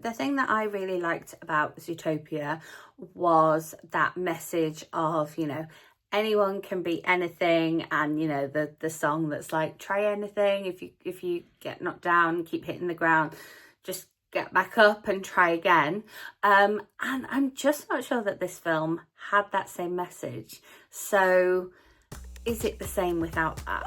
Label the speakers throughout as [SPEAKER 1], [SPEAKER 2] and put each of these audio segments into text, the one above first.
[SPEAKER 1] The thing that I really liked about Zootopia was that message of, anyone can be anything, and the song that's like, try anything. If you get knocked down, keep hitting the ground, just get back up and try again. And I'm just not sure that this film had that same message. So is it the same without that?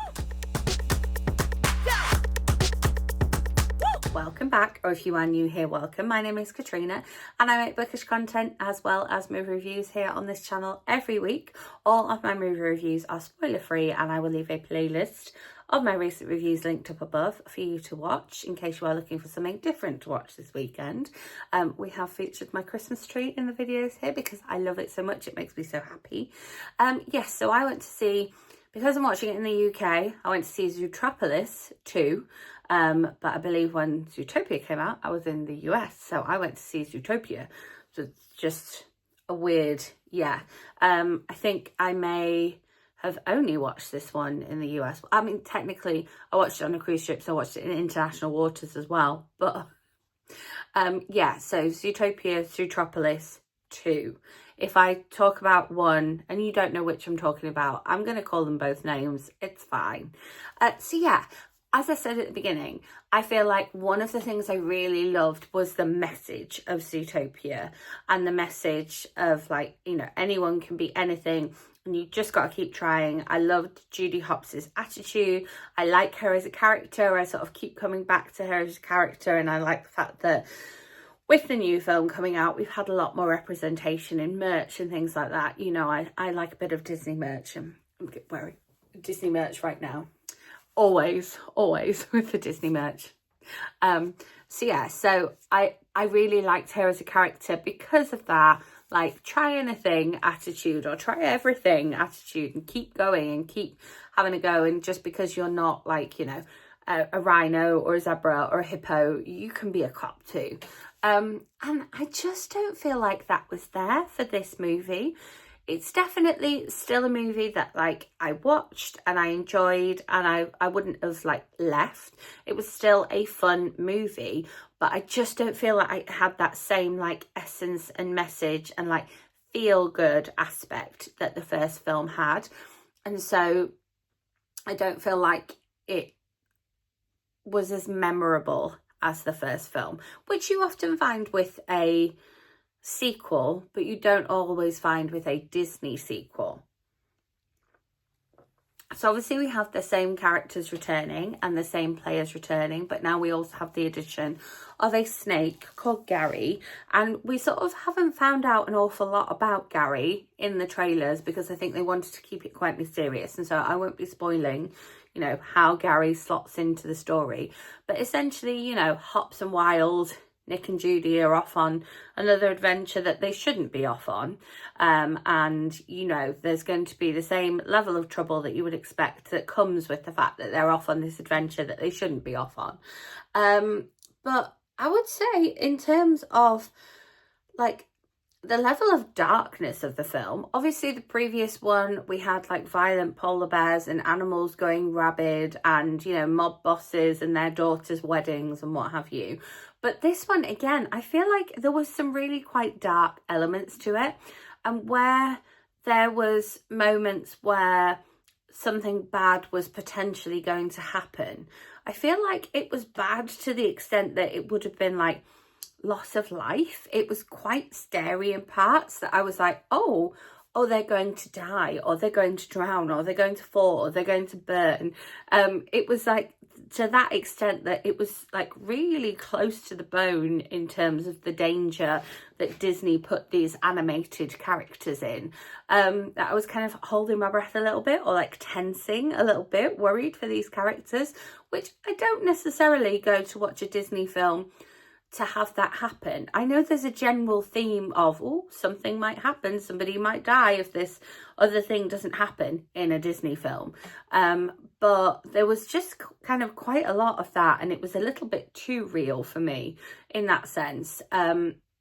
[SPEAKER 1] Welcome back, or if you are new here, welcome. My name is Katrina and I make bookish content as well as movie reviews here on this channel every week. All of my movie reviews are spoiler free, and I will leave a playlist of my recent reviews linked up above for you to watch in case you are looking for something different to watch this weekend. We have featured my Christmas tree in the videos here because I love it so much. It makes me so happy. Yes, so I went to see, because I'm watching it in the UK, I went to see Zootropolis 2. But I believe when Zootopia came out, I was in the US, so I went to see Zootopia. So it's just a weird, yeah. I think I may have only watched this one in the US. I mean, technically, I watched it on a cruise ship, so I watched it in international waters as well. But yeah, so Zootopia, Zootropolis 2. If I talk about one and you don't know which I'm talking about, I'm going to call them both names. It's fine. So yeah. As I said at the beginning, I feel like one of the things I really loved was the message of Zootopia, and the message of, like, anyone can be anything and you just got to keep trying. I loved Judy Hopps' attitude. I like her as a character. I sort of keep coming back to her as a character, and I like the fact that with the new film coming out, we've had a lot more representation in merch and things like that. I like a bit of Disney merch, and I'm wearing Disney merch right now. Always with the Disney merch. So yeah, so I really liked her as a character because of that, like, try anything attitude, or try everything attitude, and keep going and keep having a go. And just because you're not, like, a rhino or a zebra or a hippo, you can be a cop too. And I just don't feel like that was there for this movie. It's definitely still a movie that, like, I watched and I enjoyed, and I wouldn't have, like, left. It was still a fun movie, but I just don't feel like I had that same, like, essence and message and, like, feel good aspect that the first film had. And so I don't feel like it was as memorable as the first film, which you often find with a sequel, but you don't always find with a Disney sequel. So obviously we have the same characters returning and the same players returning, but now we also have the addition of a snake called Gary, and we sort of haven't found out an awful lot about Gary in the trailers because I think they wanted to keep it quite mysterious, and so I won't be spoiling how Gary slots into the story. But essentially, Hopps and Wild, Nick and Judy are off on another adventure that they shouldn't be off on. And, there's going to be the same level of trouble that you would expect that comes with the fact that they're off on this adventure that they shouldn't be off on. But I would say, in terms of, like, the level of darkness of the film, obviously the previous one, we had, like, violent polar bears and animals going rabid and, mob bosses and their daughters' weddings and what have you. But this one, again, I feel like there was some really quite dark elements to it, and where there was moments where something bad was potentially going to happen, I feel like it was bad to the extent that it would have been, like, loss of life. It was quite scary in parts that I was like, oh, they're going to die, or they're going to drown, or they're going to fall, or they're going to burn. It was, like, to that extent that it was, like, really close to the bone in terms of the danger that Disney put these animated characters in. That I was kind of holding my breath a little bit, or, like, tensing a little bit, worried for these characters, which I don't necessarily go to watch a Disney film to have that happen. I know there's a general theme of, something might happen, somebody might die if this other thing doesn't happen in a Disney film. But there was just kind of quite a lot of that, and it was a little bit too real for me in that sense.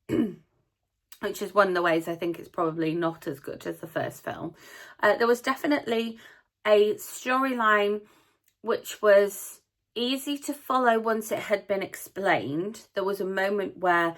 [SPEAKER 1] Which is one of the ways I think it's probably not as good as the first film. There was definitely a storyline which was easy to follow once it had been explained. There was a moment where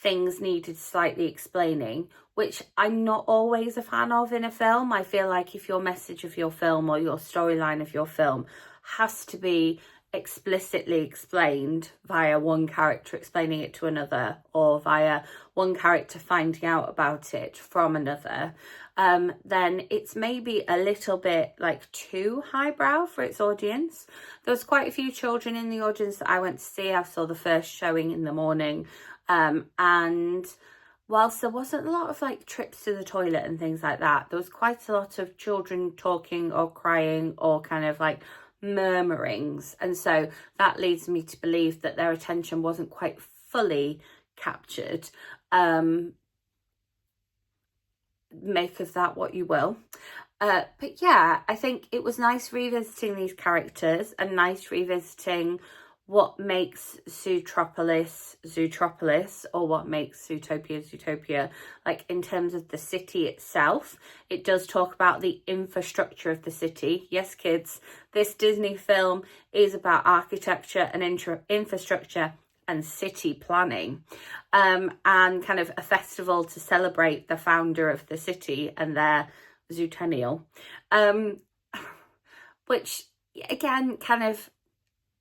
[SPEAKER 1] things needed slightly explaining, which I'm not always a fan of in a film. I feel like if your message of your film or your storyline of your film has to be explicitly explained via one character explaining it to another, or via one character finding out about it from another, then it's maybe a little bit like too highbrow for its audience. There was quite a few children in the audience that I went to see. I saw the first showing in the morning, and whilst there wasn't a lot of like trips to the toilet and things like that, there was quite a lot of children talking or crying or kind of like murmurings, and so that leads me to believe that their attention wasn't quite fully captured. Make of that what you will. But yeah, I think it was nice revisiting these characters and nice revisiting what makes Zootropolis, or what makes Zootopia, Zootopia, like in terms of the city itself. It does talk about the infrastructure of the city. Yes, kids, this Disney film is about architecture and infrastructure and city planning, and kind of a festival to celebrate the founder of the city and their zootennial, which again, kind of,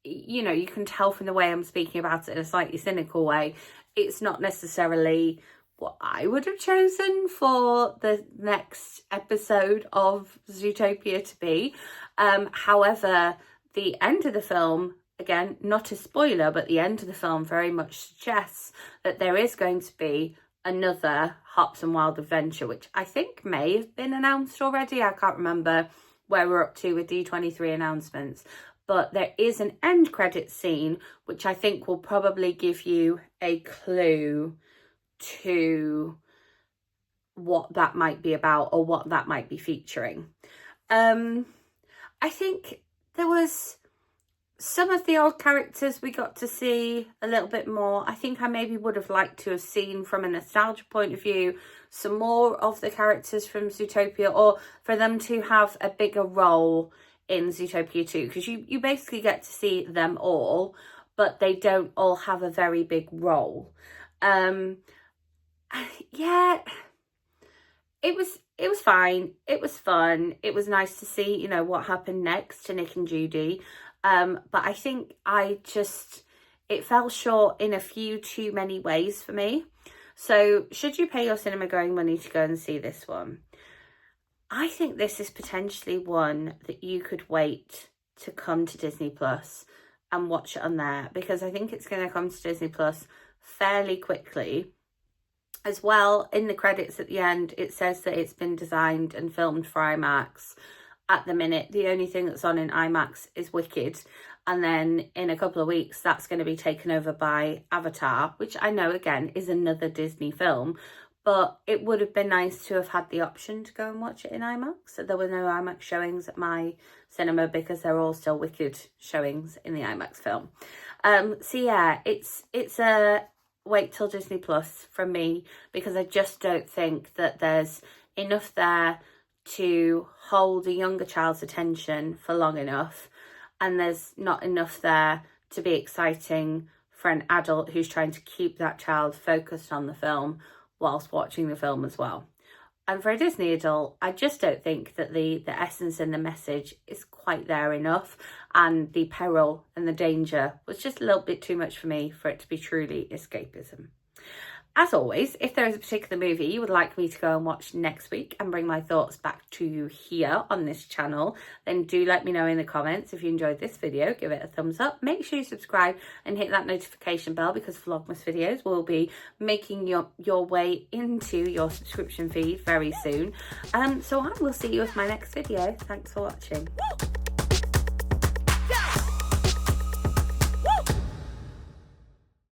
[SPEAKER 1] you know, you can tell from the way I'm speaking about it in a slightly cynical way, it's not necessarily what I would have chosen for the next episode of Zootopia to be. However, the end of the film, again, not a spoiler, but the end of the film very much suggests that there is going to be another Hops and Wild Adventure, which I think may have been announced already. I can't remember where we're up to with D23 announcements, but there is an end credit scene, which I think will probably give you a clue to what that might be about or what that might be featuring. I think there was some of the old characters we got to see a little bit more. I think I maybe would have liked to have seen, from a nostalgia point of view, some more of the characters from Zootopia, or for them to have a bigger role in Zootopia 2, because you basically get to see them all, but they don't all have a very big role. Yeah, it was fine. It was fun. It was nice to see, you know, what happened next to Nick and Judy. But I think it fell short in a few too many ways for me. So should you pay your cinema going money to go and see this one? I think this is potentially one that you could wait to come to Disney Plus and watch it on there, because I think it's going to come to Disney Plus fairly quickly. As well, in the credits at the end, it says that it's been designed and filmed for IMAX. At the minute, the only thing that's on in IMAX is Wicked, and then in a couple of weeks that's going to be taken over by Avatar, which I know again is another Disney film, but it would have been nice to have had the option to go and watch it in IMAX. So there were no IMAX showings at my cinema because they're all still Wicked showings in the IMAX film. So yeah, it's a wait till Disney Plus from me, because I just don't think that there's enough there to hold a younger child's attention for long enough, and there's not enough there to be exciting for an adult who's trying to keep that child focused on the film whilst watching the film as well. And for a Disney adult, I just don't think that the essence and the message is quite there enough, and the peril and the danger was just a little bit too much for me for it to be truly escapism. As always, if there is a particular movie you would like me to go and watch next week and bring my thoughts back to you here on this channel, then do let me know in the comments. If you enjoyed this video, give it a thumbs up. Make sure you subscribe and hit that notification bell, because Vlogmas videos will be making your way into your subscription feed very soon. So I will see you with my next video. Thanks for watching.